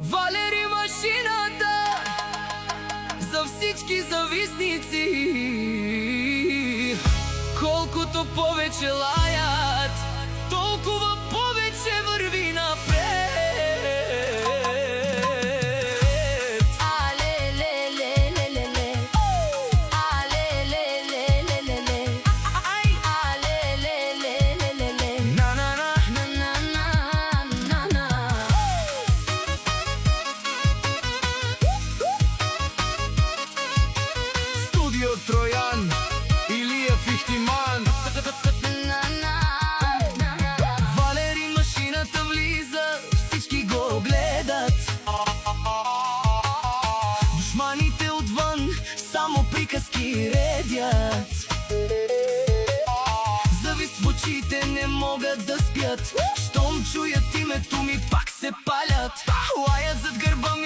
Валери машината за всички зависници. Колкото повече лаят, толкова повече върви напред. Студио Троян, Илия Фихтиман. Валери машината влиза, всички го гледат. Душманите отвън само приказки редят. Завист в очите не могат да спят, щом чуят името ми пак се палят. Лаят зад гърба